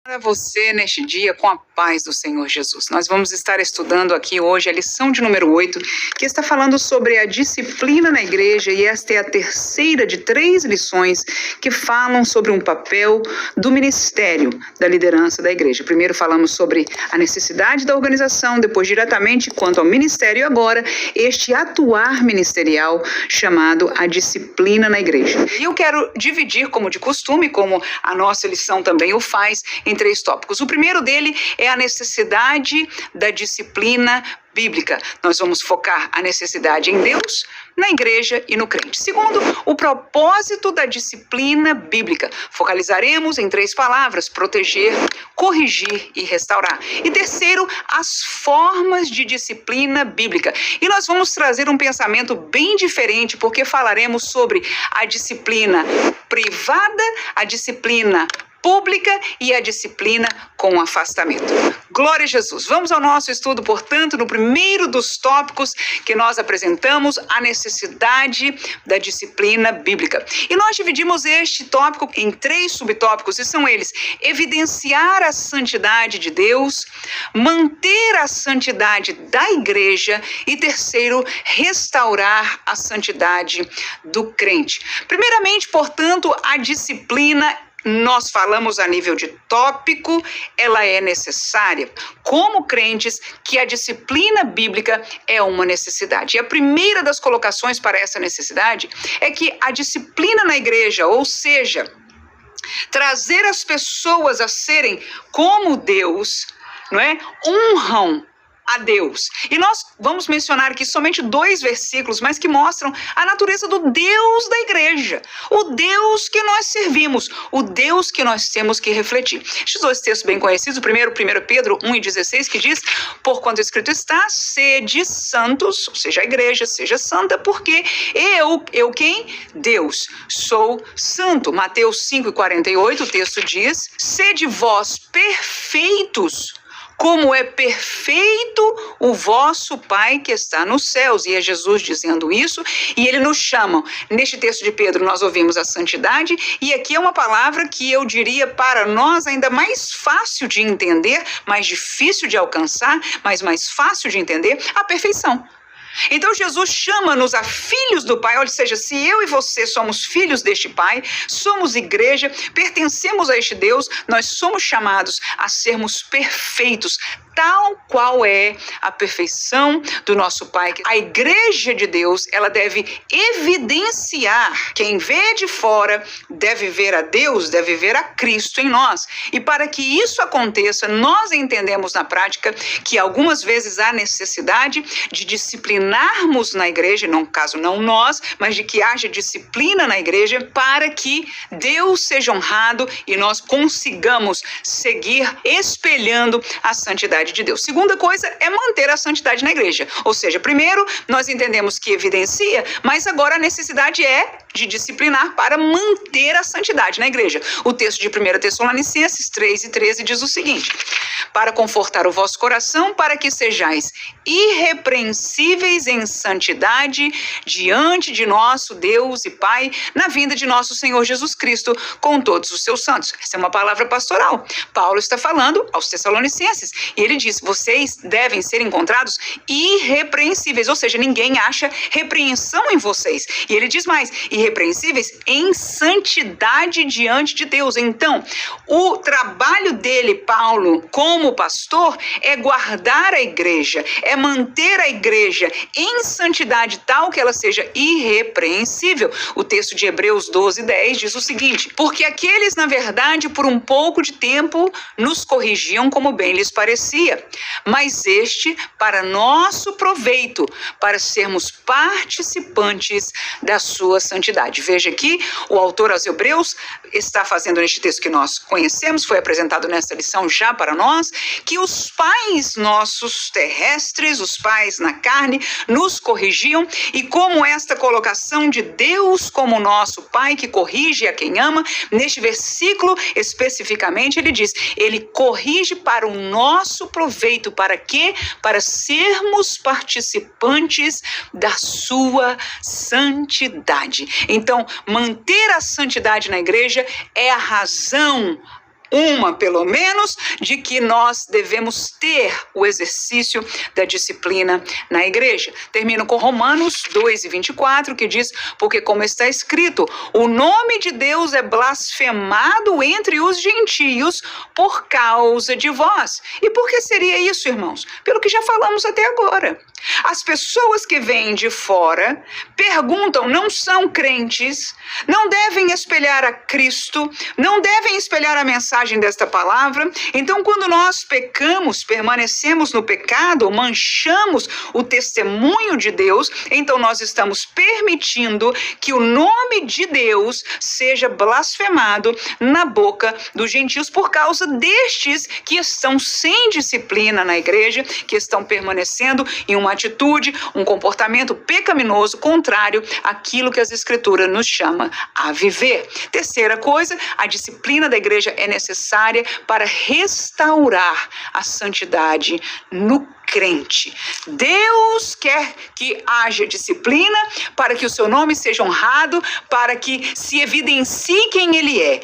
Para você neste dia com a paz do Senhor Jesus. Nós vamos estar estudando aqui hoje a lição de número 8, que está falando sobre a disciplina na igreja, e esta é a terceira de 3 lições que falam sobre um papel do ministério da liderança da igreja. Primeiro falamos sobre a necessidade da organização, depois diretamente quanto ao ministério, e agora este atuar ministerial chamado a disciplina na igreja. E eu quero dividir, como de costume, como a nossa lição também o faz, em 3 tópicos. O primeiro dele é a necessidade da disciplina bíblica. Nós vamos focar a necessidade em Deus, na igreja e no crente. Segundo, o propósito da disciplina bíblica. Focalizaremos em 3 palavras: proteger, corrigir e restaurar. E terceiro, as formas de disciplina bíblica. E nós vamos trazer um pensamento bem diferente, porque falaremos sobre a disciplina privada, a disciplina pública e a disciplina com afastamento. Glória a Jesus. Vamos ao nosso estudo, portanto, no primeiro dos tópicos que nós apresentamos, a necessidade da disciplina bíblica. E nós dividimos este tópico em 3 subtópicos, e são eles: evidenciar a santidade de Deus, manter a santidade da igreja e terceiro, restaurar a santidade do crente. Primeiramente, portanto, a disciplina. Nós falamos a nível de tópico, ela é necessária. Como crentes, que a disciplina bíblica é uma necessidade. E a primeira das colocações para essa necessidade é que a disciplina na igreja, ou seja, trazer as pessoas a serem como Deus, não é? Honram a Deus. E nós vamos mencionar aqui somente 2 versículos, mas que mostram a natureza do Deus da igreja, o Deus que nós servimos, o Deus que nós temos que refletir. Estes 2 textos bem conhecidos, o primeiro, 1 Pedro 1:16, que diz: porquanto escrito está, sede santos, ou seja, a igreja seja santa, porque eu quem? Deus, sou santo. Mateus 5:48, o texto diz: sede vós perfeitos, como é perfeito o vosso Pai que está nos céus. E é Jesus dizendo isso, e ele nos chama. Neste texto de Pedro nós ouvimos a santidade, e aqui é uma palavra que eu diria para nós ainda mais fácil de entender, mais difícil de alcançar, mas mais fácil de entender: a perfeição. Então Jesus chama-nos a filhos do Pai, ou seja, se eu e você somos filhos deste Pai, somos igreja, pertencemos a este Deus, nós somos chamados a sermos perfeitos, tal qual é a perfeição do nosso Pai. A igreja de Deus, ela deve evidenciar. Quem vê de fora deve ver a Deus, deve ver a Cristo em nós. E para que isso aconteça, nós entendemos na prática que algumas vezes há necessidade de disciplinarmos na igreja, no caso não nós, mas de que haja disciplina na igreja para que Deus seja honrado e nós consigamos seguir espelhando a santidade de Deus. Segunda coisa é manter a santidade na igreja. Ou seja, primeiro nós entendemos que evidencia, mas agora a necessidade é de disciplinar para manter a santidade na igreja. O texto de 1 Tessalonicenses 3:13 diz o seguinte: para confortar o vosso coração, para que sejais irrepreensíveis em santidade diante de nosso Deus e Pai, na vinda de nosso Senhor Jesus Cristo com todos os seus santos. Essa é uma palavra pastoral. Paulo está falando aos Tessalonicenses, e ele diz: vocês devem ser encontrados irrepreensíveis, ou seja, ninguém acha repreensão em vocês. E ele diz mais: irrepreensíveis em santidade diante de Deus. Então, o trabalho dele, Paulo, como pastor, é guardar a igreja, é manter a igreja em santidade tal que ela seja irrepreensível. O texto de Hebreus 12:10 diz o seguinte: porque aqueles, na verdade, por um pouco de tempo nos corrigiam como bem lhes parecia, mas este para nosso proveito, para sermos participantes da sua santidade. Veja aqui, o autor aos Hebreus está fazendo neste texto que nós conhecemos, foi apresentado nessa lição já para nós, que os pais nossos terrestres, os pais na carne, nos corrigiam, e como esta colocação de Deus como nosso Pai que corrige a quem ama, neste versículo especificamente ele diz: ele corrige para o nosso proveito. Para quê? Para sermos participantes da sua santidade. Então, manter a santidade na igreja é a razão uma, pelo menos, de que nós devemos ter o exercício da disciplina na igreja. Termino com Romanos 2:24, que diz: porque como está escrito, o nome de Deus é blasfemado entre os gentios por causa de vós. E por que seria isso, irmãos? Pelo que já falamos até agora. As pessoas que vêm de fora perguntam, não são crentes, não devem espelhar a Cristo, não devem espelhar a mensagem desta palavra. Então, quando nós pecamos, permanecemos no pecado, manchamos o testemunho de Deus, então nós estamos permitindo que o nome de Deus seja blasfemado na boca dos gentios por causa destes que estão sem disciplina na igreja, que estão permanecendo em uma atitude, um comportamento pecaminoso contrário àquilo que as Escrituras nos chama a viver. Terceira coisa, a disciplina da igreja é necessária para restaurar a santidade no crente. Deus quer que haja disciplina para que o seu nome seja honrado, para que se evidencie quem ele é.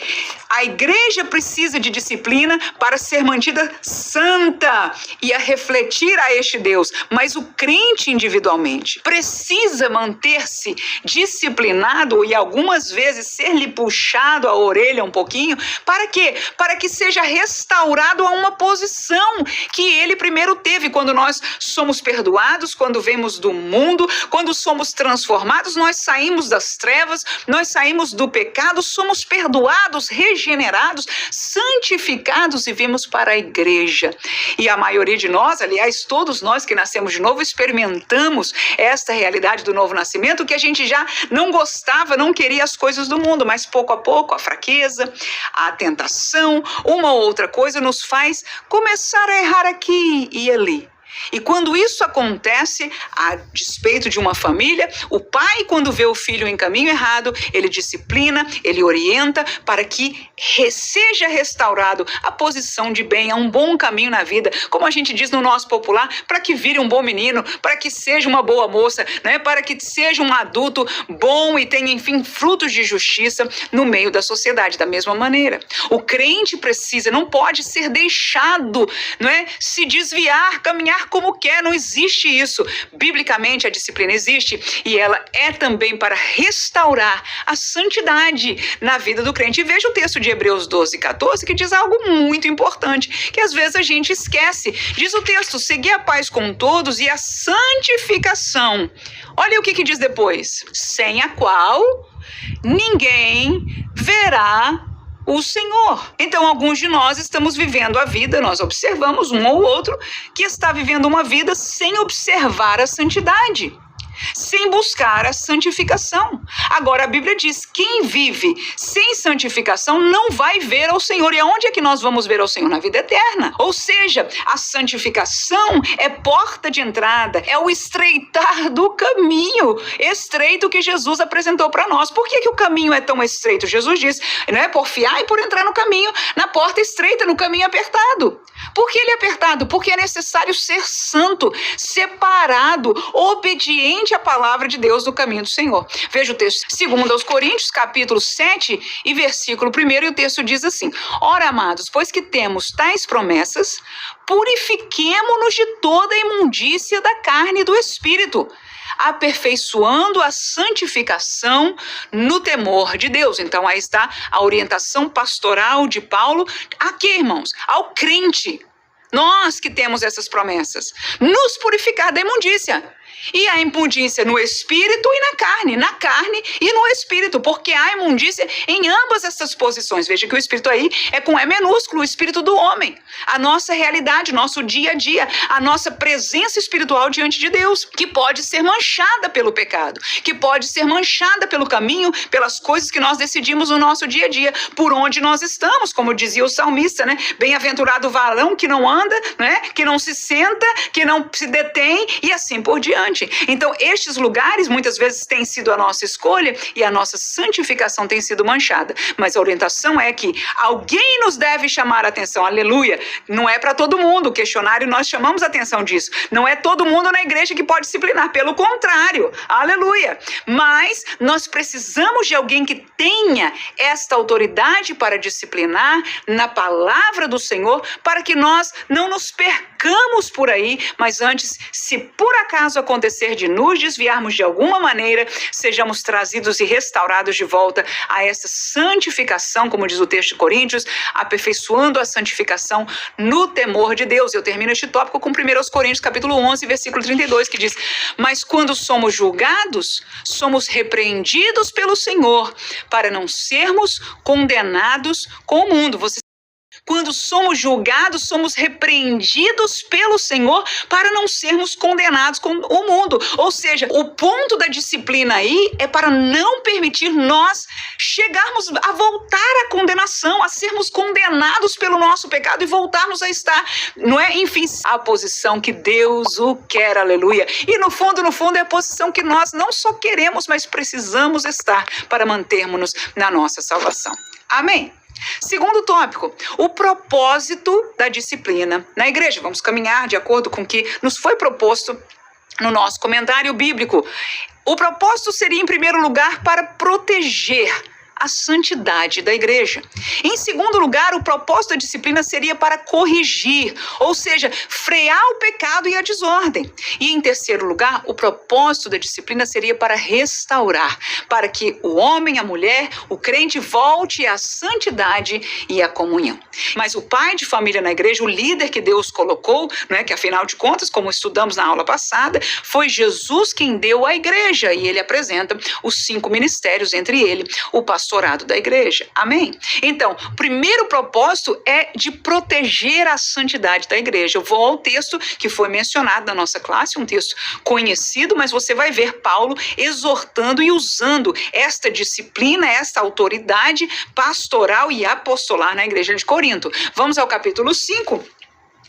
A igreja precisa de disciplina para ser mantida santa e a refletir a este Deus, mas o crente individualmente precisa manter-se disciplinado e algumas vezes ser-lhe puxado a orelha um pouquinho. Para quê? Para que seja restaurado a uma posição que ele primeiro teve. Quando nós somos perdoados, quando vemos do mundo, quando somos transformados, nós saímos das trevas, nós saímos do pecado, somos perdoados, regenerados, santificados e vimos para a igreja. E a maioria de nós, aliás, todos nós que nascemos de novo, experimentamos esta realidade do novo nascimento, que a gente já não gostava, não queria as coisas do mundo, mas pouco a pouco a fraqueza, a tentação, uma ou outra coisa nos faz começar a errar aqui e ali. E quando isso acontece, a despeito de uma família, o pai, quando vê o filho em caminho errado, ele disciplina, ele orienta para que seja restaurado a posição de bem, a um bom caminho na vida, como a gente diz no nosso popular, para que vire um bom menino, para que seja uma boa moça, né? Para que seja um adulto bom e tenha, enfim, frutos de justiça no meio da sociedade. Da mesma maneira, o crente precisa, não pode ser deixado, não é, se desviar, caminhar como quer, não existe isso. Biblicamente a disciplina existe e ela é também para restaurar a santidade na vida do crente. E veja o texto de Hebreus 12:14 que diz algo muito importante, que às vezes a gente esquece. Diz o texto: segui a paz com todos e a santificação. Olha o que diz depois: sem a qual ninguém verá o Senhor. Então, alguns de nós estamos vivendo a vida, nós observamos um ou outro que está vivendo uma vida sem observar a santidade, sem buscar a santificação. Agora, a Bíblia diz: quem vive sem santificação não vai ver ao Senhor. E aonde é que nós vamos ver ao Senhor? Na vida eterna. Ou seja, a santificação é porta de entrada, é o estreitar do caminho estreito que Jesus apresentou para nós. Por que o caminho é tão estreito? Jesus diz, né, porfiar e por entrar no caminho, na porta estreita, no caminho apertado. Por que ele é apertado? Porque é necessário ser santo, separado, obediente à palavra de Deus do caminho do Senhor. Veja o texto, 2 Coríntios, capítulo 7 e versículo 1, e o texto diz assim: ora, amados, pois que temos tais promessas, purifiquemo-nos de toda a imundícia da carne e do espírito, aperfeiçoando a santificação no temor de Deus. Então aí está a orientação pastoral de Paulo. Aqui, irmãos, ao crente, nós que temos essas promessas, nos purificar da imundícia. E a imundícia no espírito e na carne e no espírito, porque há imundícia em ambas essas posições. Veja que o espírito aí é com E minúsculo, o espírito do homem. A nossa realidade, nosso dia a dia, a nossa presença espiritual diante de Deus, que pode ser manchada pelo pecado, que pode ser manchada pelo caminho, pelas coisas que nós decidimos no nosso dia a dia, por onde nós estamos, como dizia o salmista, né? Bem-aventurado o varão que não anda, né? Que não se senta, que não se detém e assim por diante. adiante. Então, estes lugares muitas vezes têm sido a nossa escolha e a nossa santificação tem sido manchada. Mas a orientação é que alguém nos deve chamar a atenção. Aleluia! Não é para todo mundo. O questionário nós chamamos a atenção disso. Não é todo mundo na igreja que pode disciplinar. Pelo contrário. Aleluia! Mas nós precisamos de alguém que tenha esta autoridade para disciplinar na palavra do Senhor, para que nós não nos percamos por aí, mas antes, se por acaso acontecer de nos desviarmos de alguma maneira, sejamos trazidos e restaurados de volta a essa santificação, como diz o texto de Coríntios, aperfeiçoando a santificação no temor de Deus. Eu termino este tópico com 1 Coríntios capítulo 11, versículo 32, que diz: mas quando somos julgados, somos repreendidos pelo Senhor, para não sermos condenados com o mundo. Quando somos julgados, somos repreendidos pelo Senhor para não sermos condenados com o mundo. Ou seja, o ponto da disciplina aí é para não permitir nós chegarmos a voltar à condenação, a sermos condenados pelo nosso pecado e voltarmos a estar, não é? Enfim, a posição que Deus o quer, aleluia. E no fundo, é a posição que nós não só queremos, mas precisamos estar para mantermos-nos na nossa salvação. Amém? Segundo tópico, o propósito da disciplina na igreja. Vamos caminhar de acordo com o que nos foi proposto no nosso comentário bíblico. O propósito seria, em primeiro lugar, para proteger a santidade da igreja. Em segundo lugar, o propósito da disciplina seria para corrigir, ou seja, frear o pecado e a desordem. E em terceiro lugar, o propósito da disciplina seria para restaurar, para que o homem, a mulher, o crente volte à santidade e à comunhão. Mas o pai de família na igreja, o líder que Deus colocou, né, que afinal de contas, como estudamos na aula passada, foi Jesus quem deu à igreja, e ele apresenta os 5 ministérios, entre ele o pastorado da igreja. Amém? Então, o primeiro propósito é de proteger a santidade da igreja. Eu vou ao texto que foi mencionado na nossa classe, um texto conhecido, mas você vai ver Paulo exortando e usando esta disciplina, esta autoridade pastoral e apostolar na igreja de Corinto. Vamos ao capítulo 5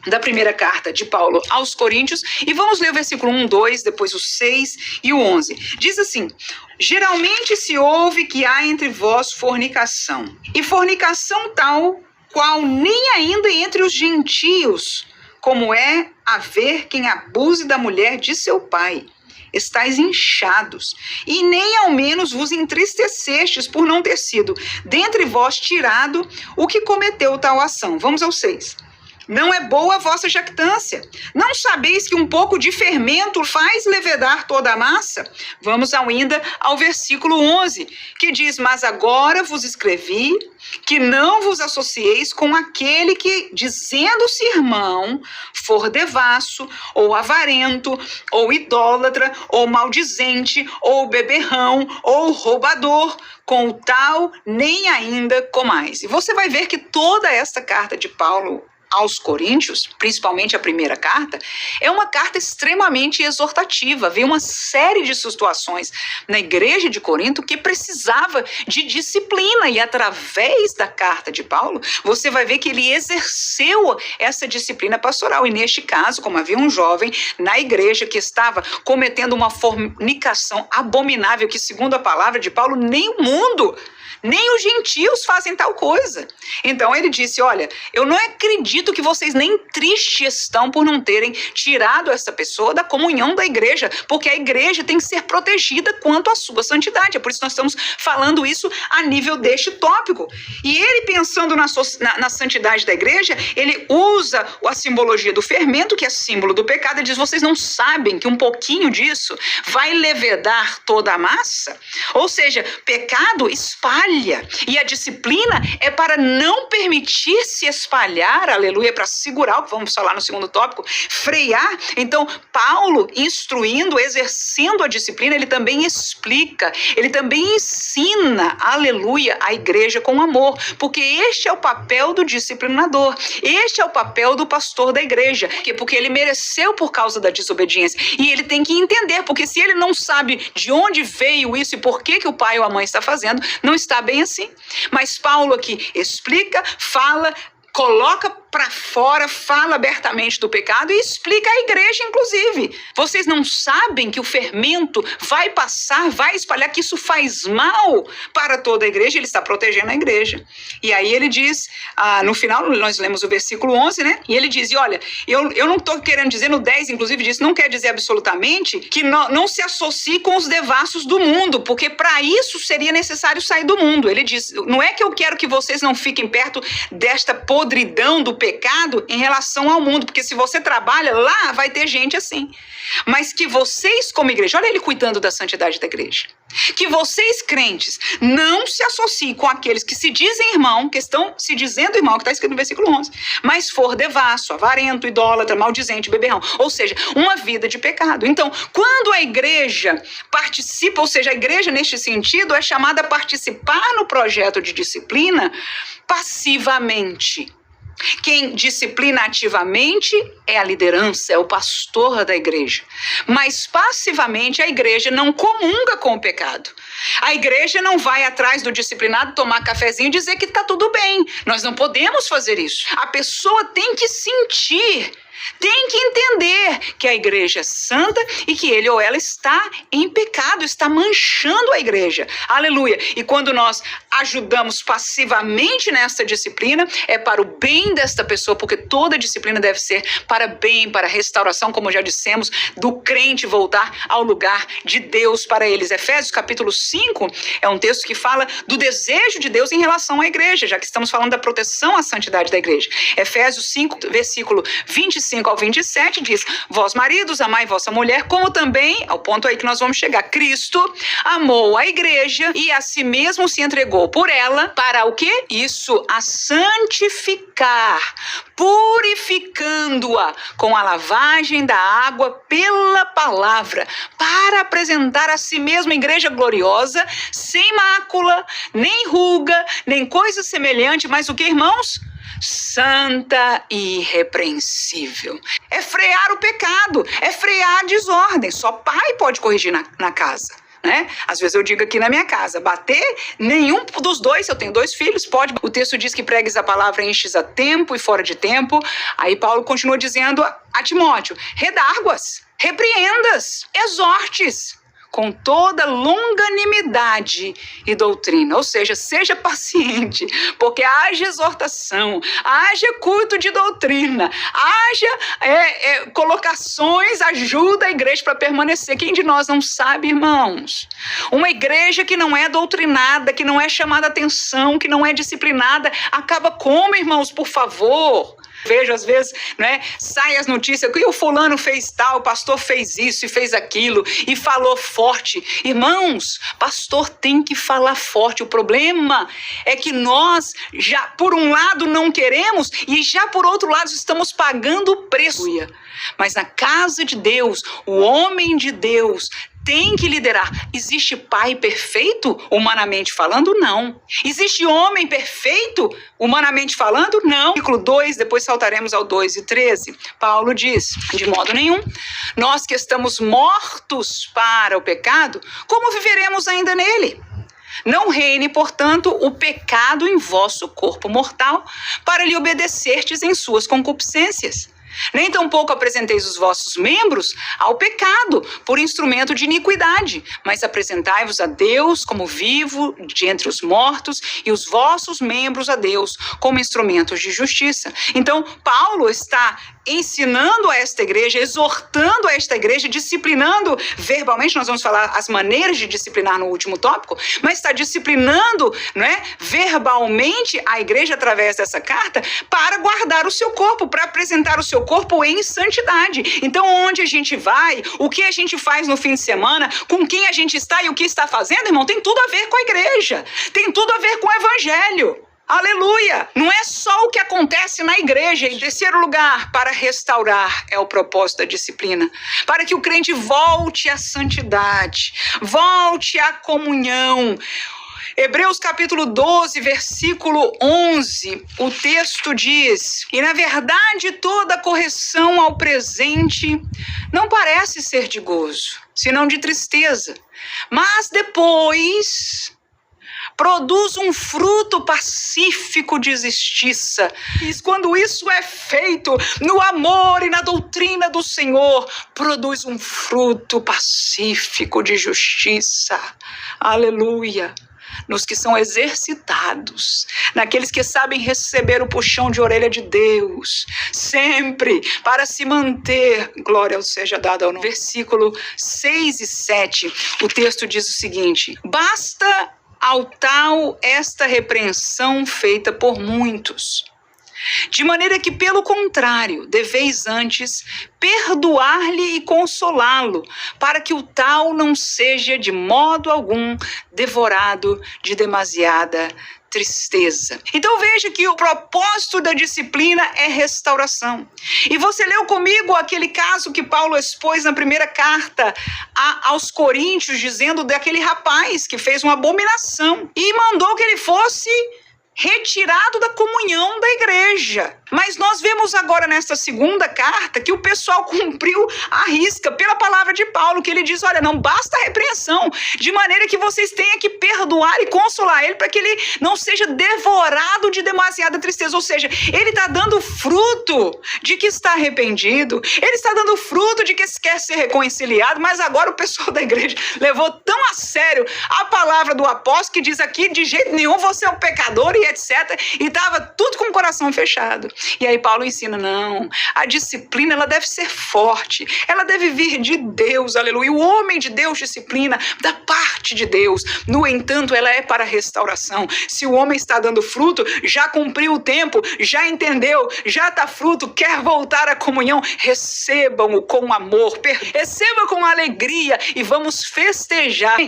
da primeira carta de Paulo aos Coríntios e vamos ler o versículo 1, 2, depois o 6 e o 11. Diz assim: geralmente se ouve que há entre vós fornicação, e fornicação tal qual nem ainda entre os gentios, como é haver quem abuse da mulher de seu pai. Estais inchados, e nem ao menos vos entristecestes por não ter sido dentre vós tirado o que cometeu tal ação. Vamos ao 6. Não é boa a vossa jactância. Não sabeis que um pouco de fermento faz levedar toda a massa? Vamos ainda ao versículo 11, que diz: mas agora vos escrevi que não vos associeis com aquele que, dizendo-se irmão, for devasso, ou avarento, ou idólatra, ou maldizente, ou beberrão, ou roubador, com o tal nem ainda comais. E você vai ver que toda esta carta de Paulo aos Coríntios, principalmente a primeira carta, é uma carta extremamente exortativa. Havia uma série de situações na igreja de Corinto que precisava de disciplina, e através da carta de Paulo, você vai ver que ele exerceu essa disciplina pastoral. E neste caso, como havia um jovem na igreja que estava cometendo uma fornicação abominável, que segundo a palavra de Paulo, nem o mundo, nem os gentios fazem tal coisa. Então ele disse: olha, eu não acredito que vocês nem tristes estão por não terem tirado essa pessoa da comunhão da igreja, porque a igreja tem que ser protegida quanto à sua santidade. É por isso que nós estamos falando isso a nível deste tópico. E ele, pensando na santidade da igreja, ele usa a simbologia do fermento, que é símbolo do pecado. Ele diz: vocês não sabem que um pouquinho disso vai levedar toda a massa? Ou seja, pecado espalha. E a disciplina é para não permitir se espalhar, aleluia, para segurar, o que vamos falar no segundo tópico, frear. Então, Paulo, instruindo, exercendo a disciplina, ele também explica, ele também ensina, aleluia, a igreja com amor, porque este é o papel do disciplinador, este é o papel do pastor da igreja, porque ele mereceu por causa da desobediência, e ele tem que entender, porque se ele não sabe de onde veio isso e por que o pai ou a mãe está fazendo, não está bem assim. Mas Paulo aqui explica, fala, coloca para fora, fala abertamente do pecado e explica à igreja, inclusive. Vocês não sabem que o fermento vai passar, vai espalhar, que isso faz mal para toda a igreja? Ele está protegendo a igreja. E aí ele diz, no final, nós lemos o versículo 11, né? E ele diz, e olha, eu não estou querendo dizer, no 10, inclusive, disso, não quer dizer absolutamente que não se associe com os devassos do mundo, porque para isso seria necessário sair do mundo. Ele diz, não é que eu quero que vocês não fiquem perto desta podridão do pecado em relação ao mundo, porque se você trabalha lá, vai ter gente assim. Mas que vocês, como igreja, olha ele cuidando da santidade da igreja, que vocês, crentes, não se associem com aqueles que se dizem irmão, que estão se dizendo irmão, que está escrito no versículo 11, mas for devasso, avarento, idólatra, maldizente, beberrão, ou seja, uma vida de pecado. Então, quando a igreja participa, ou seja, a igreja neste sentido é chamada a participar no projeto de disciplina passivamente. Quem disciplina ativamente é a liderança, é o pastor da igreja. Mas passivamente a igreja não comunga com o pecado. A igreja não vai atrás do disciplinado tomar cafezinho e dizer que está tudo bem. Nós não podemos fazer isso. A pessoa tem que sentir, tem que entender que a igreja é santa e que ele ou ela está em pecado, está manchando a igreja. Aleluia! E quando nós ajudamos passivamente nesta disciplina, é para o bem desta pessoa, porque toda disciplina deve ser para bem, para restauração, como já dissemos, do crente voltar ao lugar de Deus para eles. Efésios capítulo 5 é um texto que fala do desejo de Deus em relação à igreja, já que estamos falando da proteção à santidade da igreja. Efésios 5, versículo 25 ao 27 diz, vós maridos, amai vossa mulher, como também, ao ponto aí que nós vamos chegar, Cristo amou a igreja e a si mesmo se entregou por ela, para o quê? Isso, a santificar, purificando-a com a lavagem da água pela palavra, para apresentar a si mesmo igreja gloriosa, sem mácula, nem ruga, nem coisa semelhante, mas o que, irmãos? Santa e irrepreensível. É frear o pecado, é frear a desordem. Só pai pode corrigir na casa, né? Às vezes eu digo aqui na minha casa, bater, nenhum dos dois, eu tenho 2 filhos, pode. O texto diz que pregues a palavra enches a tempo e fora de tempo. Aí Paulo continua dizendo a Timóteo, redarguas, repreendas, exortes, com toda longanimidade e doutrina. Ou seja, seja paciente, porque haja exortação, haja culto de doutrina, haja colocações, ajuda a igreja para permanecer. Quem de nós não sabe, irmãos? Uma igreja que não é doutrinada, que não é chamada atenção, que não é disciplinada, acaba como, irmãos, por favor? Vejo às vezes, né, sai as notícias que o fulano fez tal, o pastor fez isso e fez aquilo e falou forte. Irmãos, pastor tem que falar forte. O problema é que nós já por um lado não queremos e já por outro lado estamos pagando o preço. Mas na casa de Deus, o homem de Deus tem que liderar. Existe pai perfeito, humanamente falando? Não. Existe homem perfeito, humanamente falando? Não. Versículo 2, depois saltaremos ao 2 e 13. Paulo diz, de modo nenhum, nós que estamos mortos para o pecado, como viveremos ainda nele? Não reine, portanto, o pecado em vosso corpo mortal, para lhe obedecertes em suas concupiscências. Nem tampouco apresenteis os vossos membros ao pecado por instrumento de iniquidade, mas apresentai-vos a Deus como vivo de entre os mortos e os vossos membros a Deus como instrumentos de justiça. Então, Paulo está ensinando a esta igreja, exortando a esta igreja, disciplinando verbalmente, nós vamos falar as maneiras de disciplinar no último tópico, mas está disciplinando, né, verbalmente a igreja através dessa carta para guardar o seu corpo, para apresentar o seu corpo em santidade. Então, onde a gente vai, o que a gente faz no fim de semana, com quem a gente está e o que está fazendo, irmão, tem tudo a ver com a igreja, tem tudo a ver com o evangelho. Aleluia! Não é só o que acontece na igreja. Em terceiro lugar, para restaurar é o propósito da disciplina. Para que o crente volte à santidade, volte à comunhão. Hebreus capítulo 12, versículo 11, o texto diz, e na verdade toda correção ao presente não parece ser de gozo, senão de tristeza, mas depois produz um fruto pacífico de justiça. E quando isso é feito no amor e na doutrina do Senhor, produz um fruto pacífico de justiça. Aleluia! Nos que são exercitados, naqueles que sabem receber o puxão de orelha de Deus, sempre para se manter, glória seja dada ao nome. Versículo 6 e 7, o texto diz o seguinte: basta ao tal esta repreensão feita por muitos, de maneira que, pelo contrário, deveis antes perdoar-lhe e consolá-lo, para que o tal não seja de modo algum devorado de demasiada tristeza. Então veja que o propósito da disciplina é restauração. E você leu comigo aquele caso que Paulo expôs na primeira carta aos Coríntios, dizendo daquele rapaz que fez uma abominação e mandou que ele fosse retirado da comunhão da igreja. Mas nós vemos agora nesta segunda carta que o pessoal cumpriu a risca pela palavra de Paulo, que ele diz: olha, não basta a repreensão, de maneira que vocês tenham que perdoar e consolar ele para que ele não seja devorado de demasiada tristeza. Ou seja, ele está dando fruto de que está arrependido, ele está dando fruto de que quer ser reconciliado, mas agora o pessoal da igreja levou tão a sério a palavra do apóstolo que diz aqui: de jeito nenhum você é um pecador e etc. E estava tudo com o coração fechado. E aí Paulo ensina: não, a disciplina ela deve ser forte, ela deve vir de Deus, aleluia. O homem de Deus disciplina da parte de Deus. No entanto, ela é para restauração. Se o homem está dando fruto, já cumpriu o tempo, já entendeu, já está fruto, quer voltar à comunhão, recebam-o com amor, recebam com alegria e vamos festejar.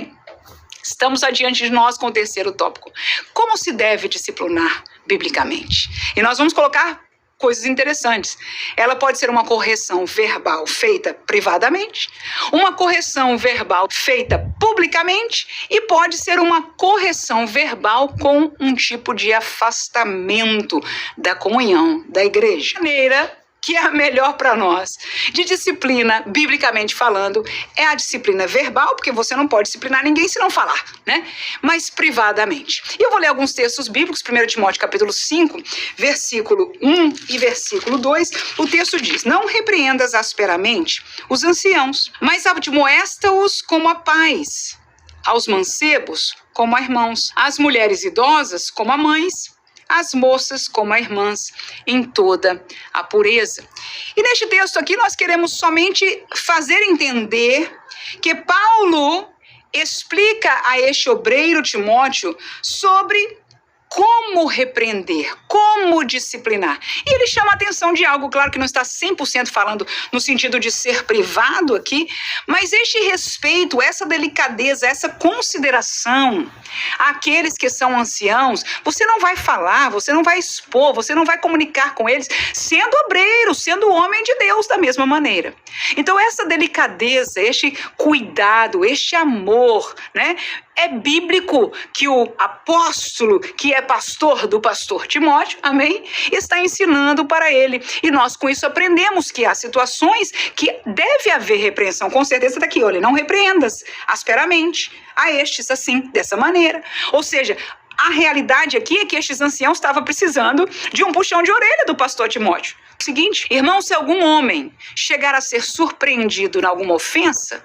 Estamos adiante de nós com o terceiro tópico: como se deve disciplinar biblicamente? E nós vamos colocar coisas interessantes. Ela pode ser uma correção verbal feita privadamente, uma correção verbal feita publicamente e pode ser uma correção verbal com um tipo de afastamento da comunhão da igreja. Maneira que é a melhor para nós de disciplina, biblicamente falando, é a disciplina verbal, porque você não pode disciplinar ninguém se não falar, né? Mas privadamente. E eu vou ler alguns textos bíblicos. 1 Timóteo capítulo 5, versículo 1 e versículo 2, o texto diz: não repreendas asperamente os anciãos, mas admoesta-os como a pais, aos mancebos como a irmãos, às mulheres idosas como a mães, as moças como a irmãs, em toda a pureza. E neste texto aqui nós queremos somente fazer entender que Paulo explica a este obreiro Timóteo sobre como repreender, como disciplinar. E ele chama a atenção de algo, claro que não está 100% falando no sentido de ser privado aqui, mas este respeito, essa delicadeza, essa consideração àqueles que são anciãos, você não vai falar, você não vai expor, você não vai comunicar com eles, sendo obreiro, sendo homem de Deus da mesma maneira. Então essa delicadeza, este cuidado, este amor, né? É bíblico que o apóstolo, que é pastor do pastor Timóteo, amém, está ensinando para ele. E nós com isso aprendemos que há situações que deve haver repreensão. Com certeza está aqui, olha, não repreendas asperamente a estes assim, dessa maneira. Ou seja, a realidade aqui é que estes anciãos estavam precisando de um puxão de orelha do pastor Timóteo. Seguinte, irmão, se algum homem chegar a ser surpreendido em alguma ofensa,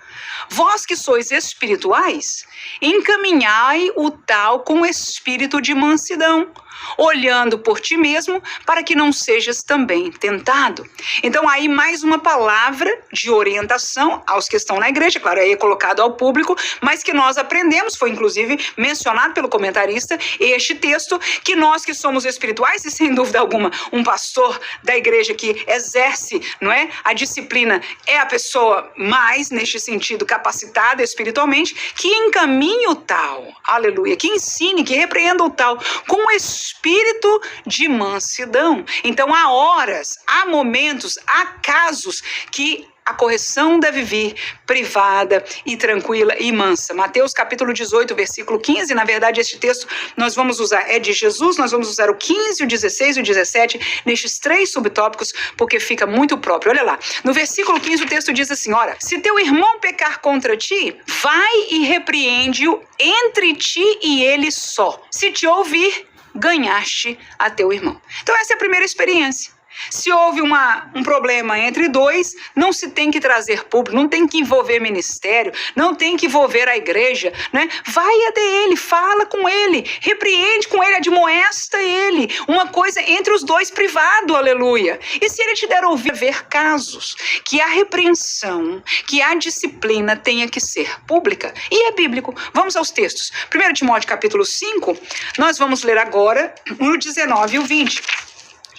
vós que sois espirituais, encaminhai o tal com espírito de mansidão, olhando por ti mesmo, para que não sejas também tentado. Então aí mais uma palavra de orientação aos que estão na igreja, claro, aí é colocado ao público, mas que nós aprendemos, foi inclusive mencionado pelo comentarista, este texto, que nós que somos espirituais, e sem dúvida alguma, um pastor da igreja que exerce, não é, a disciplina, é a pessoa mais, neste sentido, capacitada espiritualmente, que encaminhe o tal, aleluia, que ensine, que repreenda o tal, com o espírito espírito de mansidão. Então há horas, há momentos, há casos que a correção deve vir privada e tranquila e mansa. Mateus capítulo 18, versículo 15, na verdade este texto nós vamos usar, é de Jesus, nós vamos usar o 15, o 16 e o 17, nestes 3 subtópicos, porque fica muito próprio. Olha lá, no versículo 15 o texto diz assim, ora, se teu irmão pecar contra ti, vai e repreende-o entre ti e ele só. Se te ouvir, ganhaste a teu irmão. Então essa é a primeira experiência. Se houve um problema entre dois, não se tem que trazer público, não tem que envolver ministério, não tem que envolver a igreja, né? Vai até ele, fala com ele, repreende com ele, admoesta ele, uma coisa entre os dois privado, aleluia. E se ele te der ouvir, ver casos que a repreensão, que a disciplina tenha que ser pública, e é bíblico. Vamos aos textos. 1 Timóteo capítulo 5, nós vamos ler agora o 19 e o 20.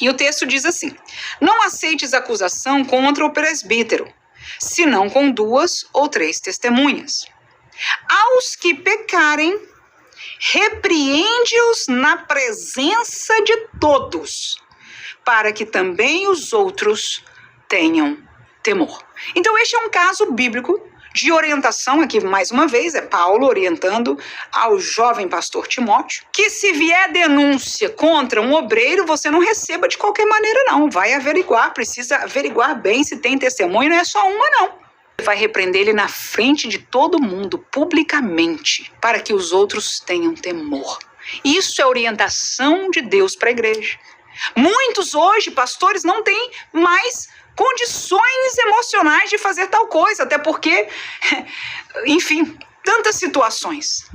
E o texto diz assim, não aceites acusação contra o presbítero, senão com 2 ou 3 testemunhas. Aos que pecarem, repreende-os na presença de todos, para que também os outros tenham temor. Então este é um caso bíblico de orientação, aqui mais uma vez, é Paulo orientando ao jovem pastor Timóteo, que se vier denúncia contra um obreiro, você não receba de qualquer maneira não, vai averiguar, precisa averiguar bem se tem testemunho, não é só uma não. Vai repreender ele na frente de todo mundo, publicamente, para que os outros tenham temor. Isso é orientação de Deus para a igreja. Muitos hoje, pastores, não têm mais condições emocionais de fazer tal coisa, até porque, enfim, tantas situações,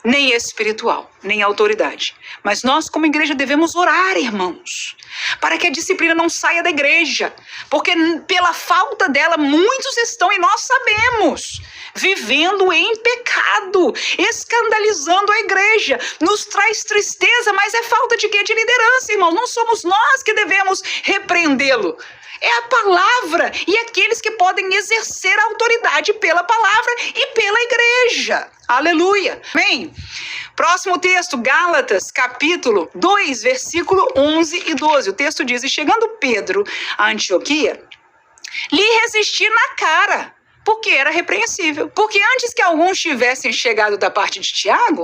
nem espiritual, nem autoridade. Mas nós, como igreja, devemos orar, irmãos, para que a disciplina não saia da igreja, porque pela falta dela, muitos estão, e nós sabemos, vivendo em pecado, escandalizando a igreja, nos traz tristeza, mas é falta de quê? De liderança, irmão, não somos nós que devemos repreendê-lo. É a palavra e aqueles que podem exercer a autoridade pela palavra e pela igreja. Aleluia. Bem, próximo texto, Gálatas, capítulo 2, versículo 11 e 12. O texto diz, e chegando Pedro a Antioquia, lhe resisti na cara, porque era repreensível. Porque antes que alguns tivessem chegado da parte de Tiago,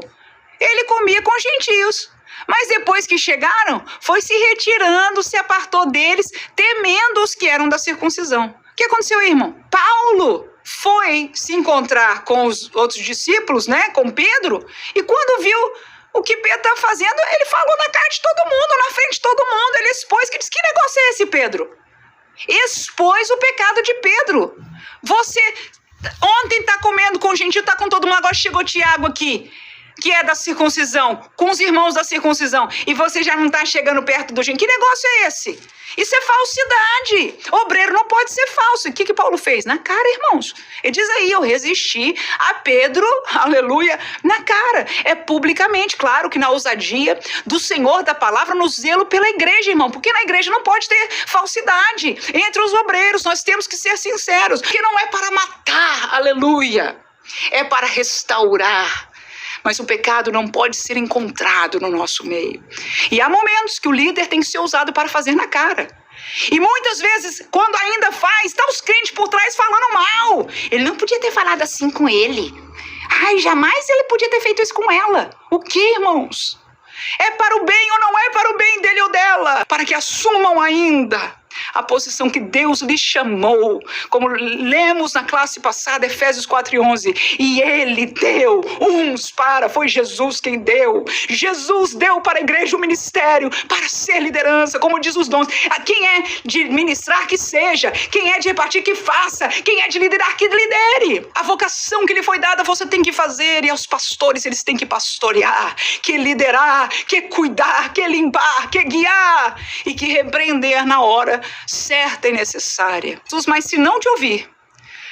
ele comia com gentios. Mas depois que chegaram, foi se retirando, se apartou deles, temendo os que eram da circuncisão. O que aconteceu, irmão? Paulo foi se encontrar com os outros discípulos, né, com Pedro, e quando viu o que Pedro estava fazendo, ele falou na cara de todo mundo, na frente de todo mundo, ele expôs, que disse, que negócio é esse, Pedro? Expôs o pecado de Pedro. Você ontem está comendo com gentil, está com todo mundo, agora chegou Tiago aqui, que é da circuncisão, com os irmãos da circuncisão, e você já não está chegando perto do gentil. Que negócio é esse? Isso é falsidade. Obreiro não pode ser falso. E o que Paulo fez? Na cara, irmãos. Ele diz aí, eu resisti a Pedro, aleluia, na cara. É publicamente, claro que na ousadia do Senhor da palavra, no zelo pela igreja, irmão, porque na igreja não pode ter falsidade entre os obreiros, nós temos que ser sinceros, porque não é para matar, aleluia, é para restaurar. Mas o pecado não pode ser encontrado no nosso meio. E há momentos que o líder tem que ser usado para fazer na cara. E muitas vezes, quando ainda faz, está os crentes por trás falando mal. Ele não podia ter falado assim com ele. Ai, jamais ele podia ter feito isso com ela. O que, irmãos? É para o bem ou não é para o bem dele ou dela? Para que assumam ainda a posição que Deus lhe chamou, como lemos na classe passada, Efésios 4:11, e ele deu uns para, foi Jesus quem deu, Jesus deu para a igreja o ministério, para ser liderança, como diz os dons, a quem é de ministrar que seja, quem é de repartir que faça, quem é de liderar que lidere, a vocação que lhe foi dada você tem que fazer, e aos pastores eles têm que pastorear, que liderar, que cuidar, que limpar, que guiar, e que repreender na hora certa e necessária. Mas se não te ouvir,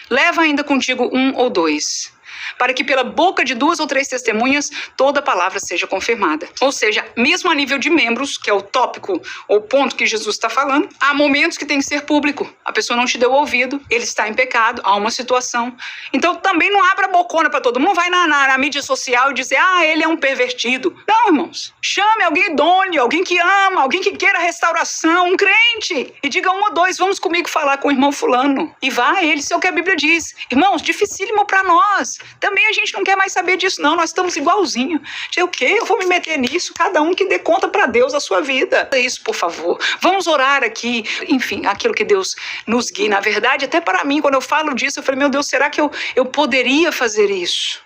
leva ainda contigo 1 ou 2, para que pela boca de 2 ou 3 testemunhas toda palavra seja confirmada. Ou seja, mesmo a nível de membros, que é o tópico ou ponto que Jesus está falando, há momentos que tem que ser público. A pessoa não te deu ouvido, ele está em pecado, há uma situação. Então também não abra a bocona para todo mundo, vai na mídia social e dizer, ele é um pervertido. Não, irmãos. Chame alguém idôneo, alguém que ama, alguém que queira restauração, um crente. E diga 1 ou 2, vamos comigo falar com o irmão fulano. E vai, ele sei o que a Bíblia diz. Irmãos, dificílimo para nós. Também a gente não quer mais saber disso, não. Nós estamos igualzinho. O quê? Eu vou me meter nisso? Cada um que dê conta para Deus a sua vida. Isso, por favor. Vamos orar aqui. Enfim, aquilo que Deus nos guie. Na verdade, até para mim, quando eu falo disso, eu falei, meu Deus, será que eu poderia fazer isso?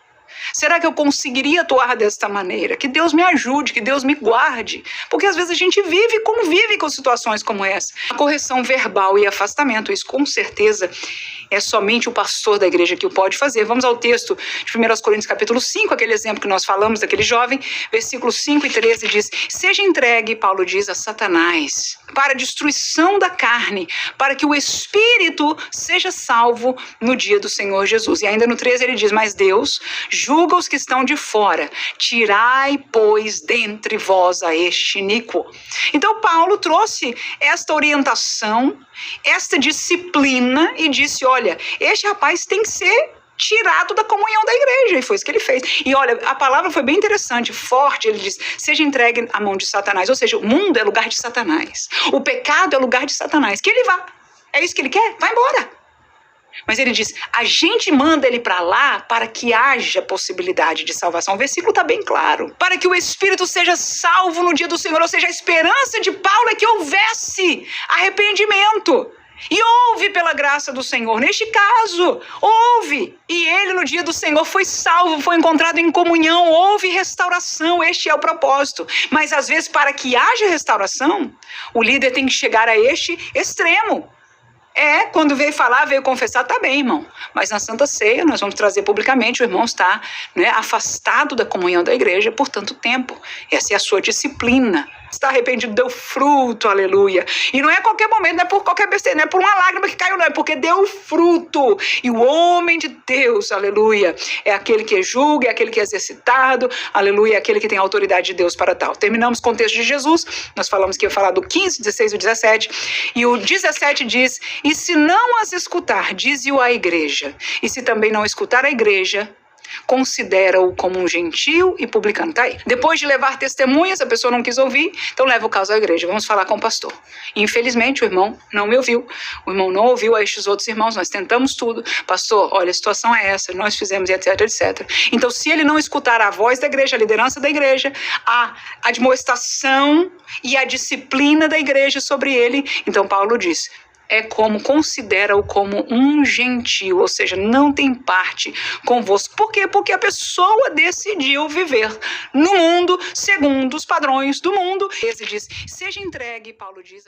Será que eu conseguiria atuar desta maneira? Que Deus me ajude, que Deus me guarde. Porque às vezes a gente convive com situações como essa. A correção verbal e afastamento, isso com certeza é somente o pastor da igreja que o pode fazer. Vamos ao texto de 1 Coríntios capítulo 5, aquele exemplo que nós falamos daquele jovem, versículos 5 e 13 diz, seja entregue, Paulo diz, a Satanás, para a destruição da carne, para que o espírito seja salvo no dia do Senhor Jesus. E ainda no 13 ele diz, mas Deus julga os que estão de fora, tirai, pois, dentre vós a este iníquo. Então Paulo trouxe esta orientação, esta disciplina e disse, olha, este rapaz tem que ser tirado da comunhão da igreja, e foi isso que ele fez. E olha, a palavra foi bem interessante, forte, ele diz, seja entregue à mão de Satanás, ou seja, o mundo é lugar de Satanás, o pecado é lugar de Satanás, que ele vá, é isso que ele quer? Vai embora. Mas ele diz, a gente manda ele para lá para que haja possibilidade de salvação. O versículo está bem claro. Para que o espírito seja salvo no dia do Senhor. Ou seja, a esperança de Paulo é que houvesse arrependimento. E houve pela graça do Senhor. Neste caso, houve. E ele no dia do Senhor foi salvo, foi encontrado em comunhão, houve restauração. Este é o propósito. Mas às vezes, para que haja restauração, o líder tem que chegar a este extremo. Quando veio falar, veio confessar, tá bem, irmão. Mas na Santa Ceia, nós vamos trazer publicamente, o irmão está afastado da comunhão da igreja por tanto tempo. Essa é a sua disciplina. Está arrependido, deu fruto, aleluia. E não é a qualquer momento, não é por qualquer besteira, não é por uma lágrima que caiu, não, é porque deu fruto. E o homem de Deus, aleluia, é aquele que julga, é aquele que é exercitado, aleluia, é aquele que tem a autoridade de Deus para tal. Terminamos com o texto de Jesus, nós falamos que ia falar do 15, 16 e 17, e o 17 diz, e se não as escutar, dize-o à igreja, e se também não escutar a igreja, considera-o como um gentio e publicano. Tá aí. Depois de levar testemunhas, a pessoa não quis ouvir, então leva o caso à igreja. Vamos falar com o pastor. Infelizmente, o irmão não me ouviu. O irmão não ouviu a estes outros irmãos. Nós tentamos tudo. Pastor, olha, a situação é essa, nós fizemos, etc, etc. Então, se ele não escutar a voz da igreja, a liderança da igreja, a admoestação e a disciplina da igreja sobre ele, então Paulo diz, considera-o como um gentio, ou seja, não tem parte convosco. Por quê? Porque a pessoa decidiu viver no mundo segundo os padrões do mundo. Ele diz, seja entregue, Paulo diz,